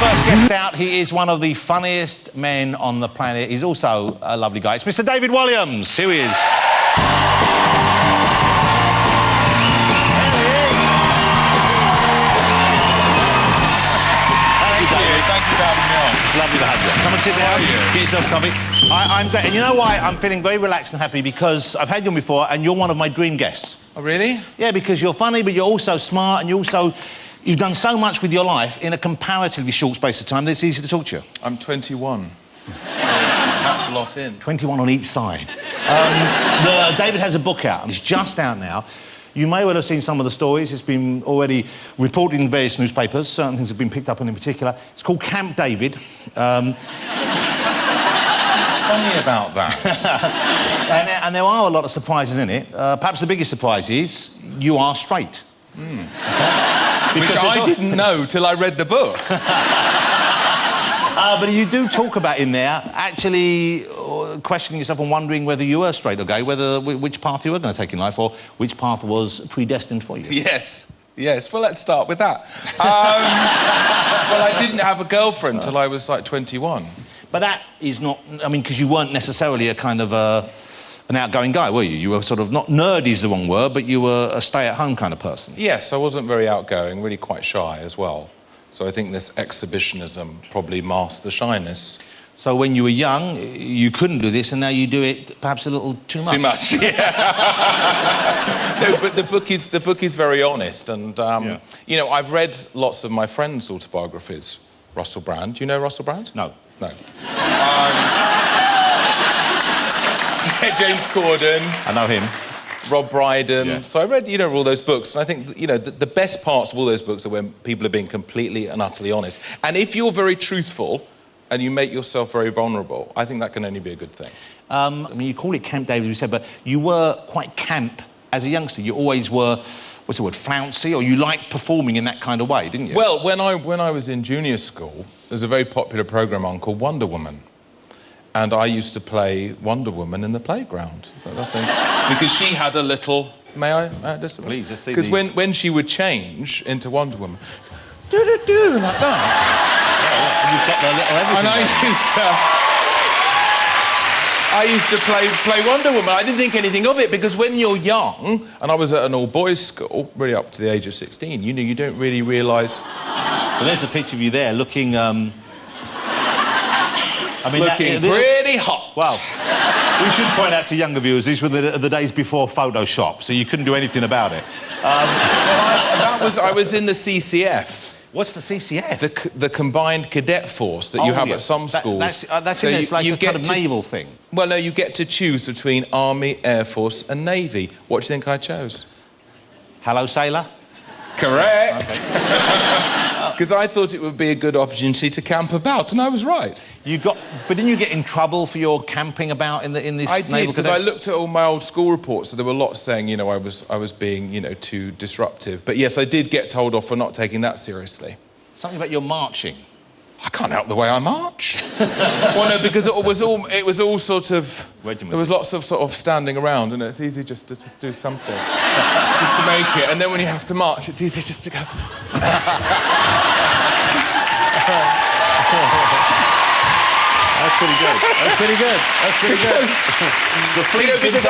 first guest out. He is one of the funniest men on the planet. He's also a lovely guy. It's Mr. David Walliams. Here he is. Thank you for having me on. It's lovely to have you. Come and sit down. Get yourself coffee. I'm great. And you know why I'm feeling very relaxed and happy? Because I've had you on before and you're one of my dream guests. Oh, really? Yeah, because you're funny, but you're also smart and you've done so much with your life in a comparatively short space of time that it's easy to talk to you. I'm 21. So that's a lot in. 21 on each side. David has a book out. It's just out now. You may well have seen some of the stories. It's been already reported in various newspapers. Certain things have been picked up on in particular. It's called Camp David. Funny about that. and there are a lot of surprises in it. Perhaps the biggest surprise is you are straight. Which I didn't know till I read the book. But you do talk about in there actually questioning yourself and wondering whether you were straight or gay, which path you were going to take in life or which path was predestined for you. Yes. Well, let's start with that. Well, I didn't have a girlfriend till I was, like, 21. But that is not... I mean, because you weren't necessarily a kind of an outgoing guy, were you? You were sort of... Not nerdy is the wrong word, but you were a stay-at-home kind of person. Yes, I wasn't very outgoing, really quite shy as well. So I think this exhibitionism probably masked the shyness. So when you were young, you couldn't do this, and now you do it perhaps a little too much. Too much, yeah. No, but the book is very honest, and you know, I've read lots of my friends' autobiographies. Russell Brand, do you know Russell Brand? No. James Corden. I know him. Rob Brydon. Yeah. So I read, you know, all those books, and I think, you know, the best parts of all those books are when people are being completely and utterly honest. And if you're very truthful and you make yourself very vulnerable, I think that can only be a good thing. I mean, you call it Camp David, you said, but you were quite camp as a youngster. You always were, what's the word, flouncy, or you liked performing in that kind of way, didn't you? Well, when I was in junior school, there's a very popular programme on called Wonder Woman. And I used to play Wonder Woman in the playground. So because she had a little... May I just... Please, just see. Because when she would change into Wonder Woman, do-do-do, like that. Yeah. You've got the little everything. And I used to play Wonder Woman. I didn't think anything of it, because when you're young, and I was at an all-boys school, really up to the age of 16, you know, you don't really realise... Well, there's a picture of you there looking... I mean, looking pretty hot. Well, we should point out to younger viewers, these were the days before Photoshop, so you couldn't do anything about it. I was in the CCF. What's the CCF? The Combined Cadet Force that you have at some schools. That's so it's like a kind of naval thing. Well, no, you get to choose between Army, Air Force and Navy. What do you think I chose? Hello, sailor? Correct. Because I thought it would be a good opportunity to camp about, and I was right. But didn't you get in trouble for your camping about in this I naval did, because I looked at all my old school reports, so there were lots saying, you know, I was being, you know, too disruptive. But yes, I did get told off for not taking that seriously. Something about your marching. I can't help the way I march. Well, no, because it was all sort of... Regiment. There was lots of sort of standing around, and it's easy just to do something. Just to make it. And then when you have to march, it's easy just to go... That's pretty good. That's pretty good. That's pretty good. Because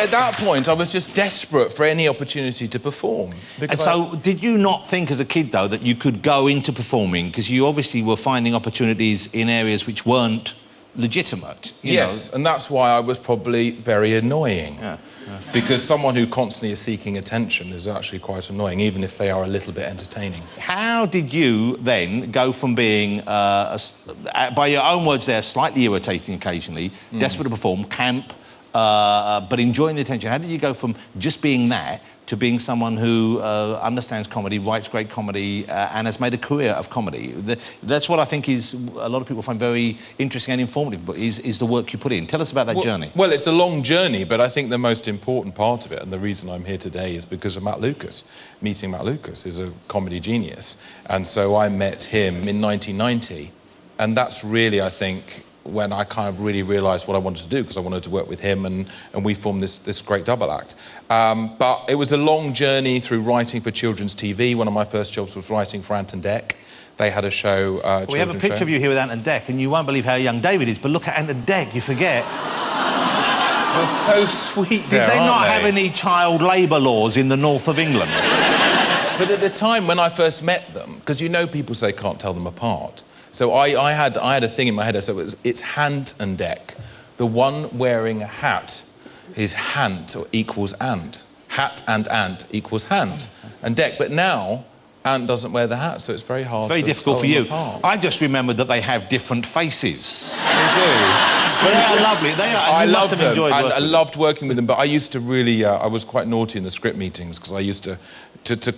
at that point, I was just desperate for any opportunity to perform. And so, did you not think as a kid, though, that you could go into performing? Because you obviously were finding opportunities in areas which weren't legitimate. Yes, and that's why I was probably very annoying. Yeah. Because someone who constantly is seeking attention is actually quite annoying, even if they are a little bit entertaining. How did you then go from being, by your own words there, slightly irritating occasionally, desperate to perform, camp, but enjoying the attention? How did you go from just being that to being someone who understands comedy, writes great comedy, and has made a career of comedy? That's what I think is a lot of people find very interesting and informative, but is the work you put in. Tell us about that journey. Well, it's a long journey, but I think the most important part of it, and the reason I'm here today, is because of Matt Lucas. Meeting Matt Lucas is a comedy genius, and so I met him in 1990, and that's really, I think, when I kind of really realised what I wanted to do, because I wanted to work with him, and we formed this great double act. But it was a long journey through writing for children's TV. One of my first jobs was writing for Ant and Dec, they had a show. We have a picture of you here with Ant and Dec, and you won't believe how young David is, but look at Ant and Dec, you forget. They're so sweet. Did they not have any child labour laws in the north of England? But at the time when I first met them, because you know people say can't tell them apart, so I had a thing in my head, so it's Hant and Dec. The one wearing a hat is Hant, or equals Ant. Hat and Ant equals Hant and Dec. But now, Ant doesn't wear the hat, so it's very hard. It's very difficult for you. Apart. I just remembered that they have different faces. They do. But they are lovely. They are. I must loved have enjoyed them, and working I with loved working with them. But I used to really, I was quite naughty in the script meetings because I used to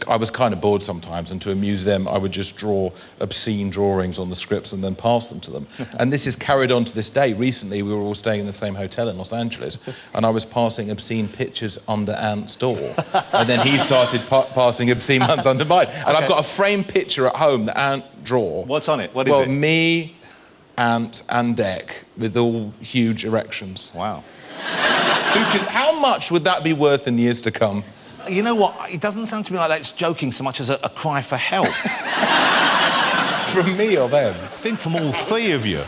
I was kind of bored sometimes, and to amuse them, I would just draw obscene drawings on the scripts and then pass them to them. And this is carried on to this day. Recently, we were all staying in the same hotel in Los Angeles, and I was passing obscene pictures under Ant's door, and then he started passing obscene ones under mine. And I've got a framed picture at home that Ant draw. What's on it? What is it? it? Well, me, Ant and Dec with all huge erections. Wow. How much would that be worth in years to come? You know what? It doesn't sound to me like that's joking so much as a cry for help. From me or them? I think from all three of you.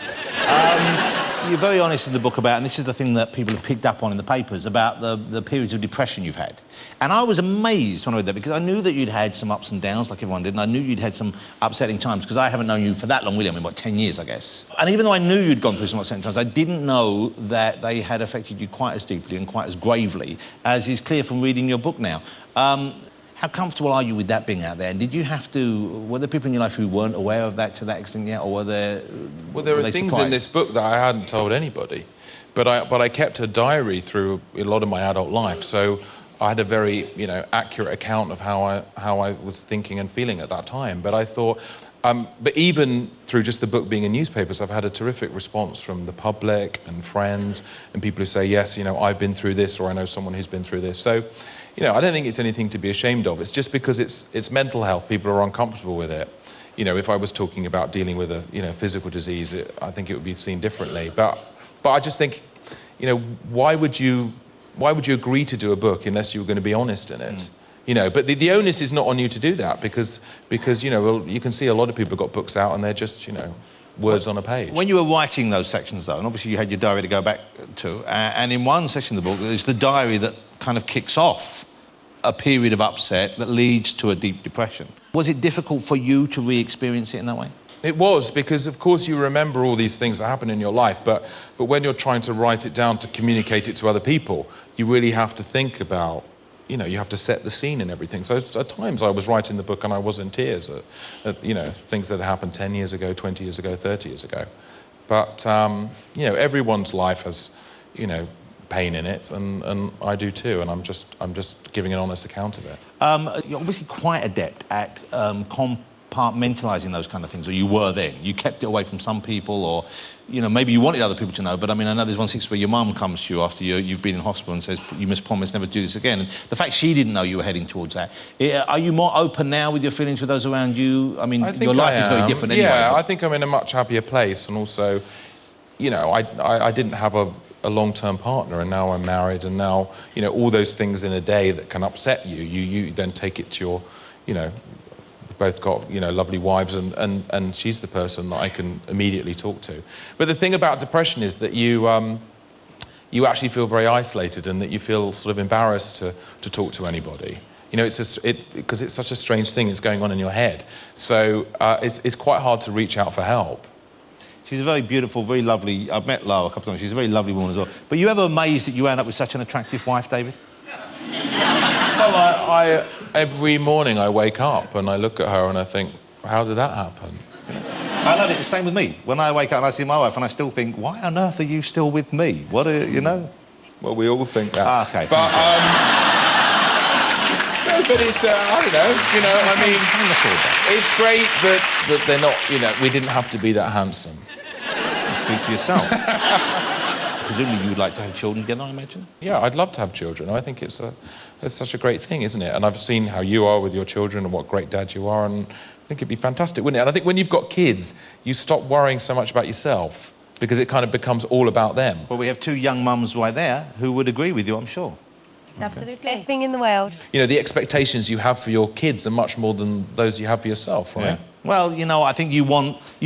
You're very honest in the book about, and this is the thing that people have picked up on in the papers, about the periods of depression you've had. And I was amazed when I read that, because I knew that you'd had some ups and downs, like everyone did, and I knew you'd had some upsetting times, because I haven't known you for that long, really. I mean, what, 10 years, I guess. And even though I knew you'd gone through some upsetting times, I didn't know that they had affected you quite as deeply and quite as gravely, as is clear from reading your book now. How comfortable are you with that being out there? And did you have to... Were there people in your life who weren't aware of that to that extent yet, or were there... Well, there are things in this book that I hadn't told anybody, but I kept a diary through a lot of my adult life, so I had a very, accurate account of how I was thinking and feeling at that time. But I thought... but even through just the book being in newspapers, I've had a terrific response from the public and friends and people who say, yes, I've been through this, or I know someone who's been through this. So, I don't think it's anything to be ashamed of. It's just because it's mental health. People are uncomfortable with it. If I was talking about dealing with a, physical disease, I think it would be seen differently. But I just think, why would you agree to do a book unless you were going to be honest in it? But the onus is not on you to do that because you can see a lot of people got books out and they're just, words on a page. When you were writing those sections, though, and obviously you had your diary to go back to, and in one section of the book, there's the diary that kind of kicks off a period of upset that leads to a deep depression. Was it difficult for you to re-experience it in that way? It was, because of course you remember all these things that happen in your life, but when you're trying to write it down to communicate it to other people, you really have to think about, you have to set the scene and everything. So at times I was writing the book and I was in tears at things that happened 10 years ago, 20 years ago, 30 years ago. But, everyone's life has, pain in it, and I do too, and I'm just giving an honest account of it. You're obviously quite adept at compartmentalising those kind of things, or you were then. You kept it away from some people, or, maybe you wanted other people to know, but I mean, I know there's one instance where your mum comes to you after you've been in hospital and says, you must promise never to do this again. And the fact she didn't know you were heading towards that. Are you more open now with your feelings with those around you? I mean, your life is very different anyway. Yeah, but... I think I'm in a much happier place, and also, I didn't have a long-term partner, and now I'm married, and now, all those things in a day that can upset you, you then take it to your, we've both got, lovely wives, and she's the person that I can immediately talk to. But the thing about depression is that you actually feel very isolated, and that you feel sort of embarrassed to talk to anybody. Because it's such a strange thing, it's going on in your head. So it's quite hard to reach out for help. She's a very beautiful, very lovely... I've met Lara a couple of times. She's a very lovely woman as well. But you ever amazed that you wound up with such an attractive wife, David? Well, every morning I wake up and I look at her and I think, how did that happen? I love it. The same with me. When I wake up and I see my wife and I still think, why on earth are you still with me? What are you know? Well, we all think that. OK. But, no, but it's, I don't know, I mean, it's great that they're not, we didn't have to be that handsome. Speak for yourself. Presumably you would like to have children together, I imagine? Yeah, I'd love to have children. I think it's such a great thing, isn't it? And I've seen how you are with your children and what great dad you are, and I think it'd be fantastic, wouldn't it? And I think when you've got kids, you stop worrying so much about yourself, because it kind of becomes all about them. Well, we have two young mums right there who would agree with you, I'm sure. Absolutely. Best thing in the world. The expectations you have for your kids are much more than those you have for yourself, right? Yeah. Well, you know, I think you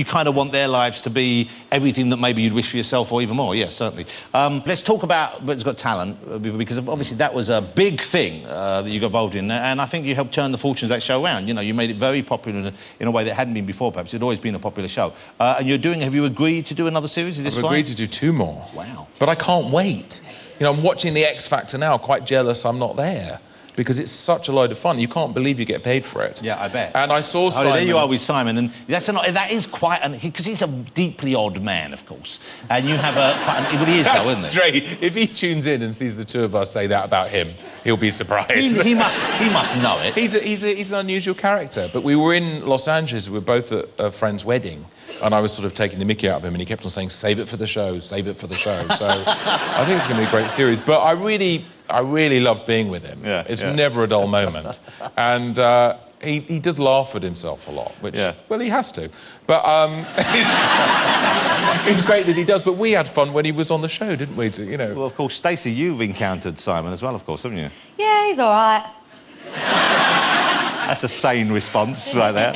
kind of want their lives to be everything that maybe you'd wish for yourself, or even more. Yes, certainly. Let's talk about Britain's Got Talent, because obviously that was a big thing that you got involved in, and I think you helped turn the fortunes of that show around. You know, you made it very popular in a way that hadn't been before. Perhaps it'd always been a popular show. And have you agreed to do another series? Is this I've agreed to do 2 more. Wow! But I can't wait. You know, I'm watching the X Factor now. Quite jealous I'm not there. Because it's such a load of fun. You can't believe you get paid for it. Yeah, I bet. And I saw Simon... there you are with Simon, and that is quite... Because he's a deeply odd man, of course. And you have well, he is, though, isn't he? Straight. If he tunes in and sees the 2 of us say that about him, he'll be surprised. He must know it. He's an unusual character. But we were in Los Angeles, we were both at a friend's wedding, and I was sort of taking the mickey out of him, and he kept on saying, save it for the show, save it for the show. So I think it's going to be a great series. But I really loved being with him. Yeah, it's never a dull moment. And he does laugh at himself a lot, which, well, he has to. But it's great that he does. But we had fun when he was on the show, didn't we? You know. Well, of course, Stacey, you've encountered Simon as well, of course, haven't you? Yeah, he's all right. That's a sane response right there.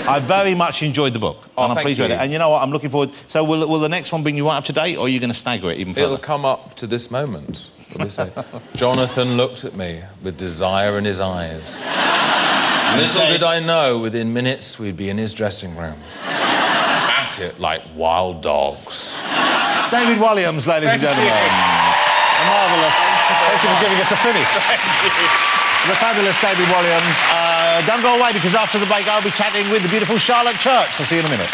I very much enjoyed the book, and I'm pleased with it. And you know what? I'm looking forward... So will the next one bring you right up to date, or are you going to stagger it even further? It'll come up to this moment. What do you say? Jonathan looked at me with desire in his eyes. Little did I know, within minutes, we'd be in his dressing room. At it like wild dogs. David Walliams, ladies and gentlemen. Marvellous. Thank you for giving us a finish. The fabulous David Walliams. Don't go away, because after the break, I'll be chatting with the beautiful Charlotte Church. I'll see you in a minute.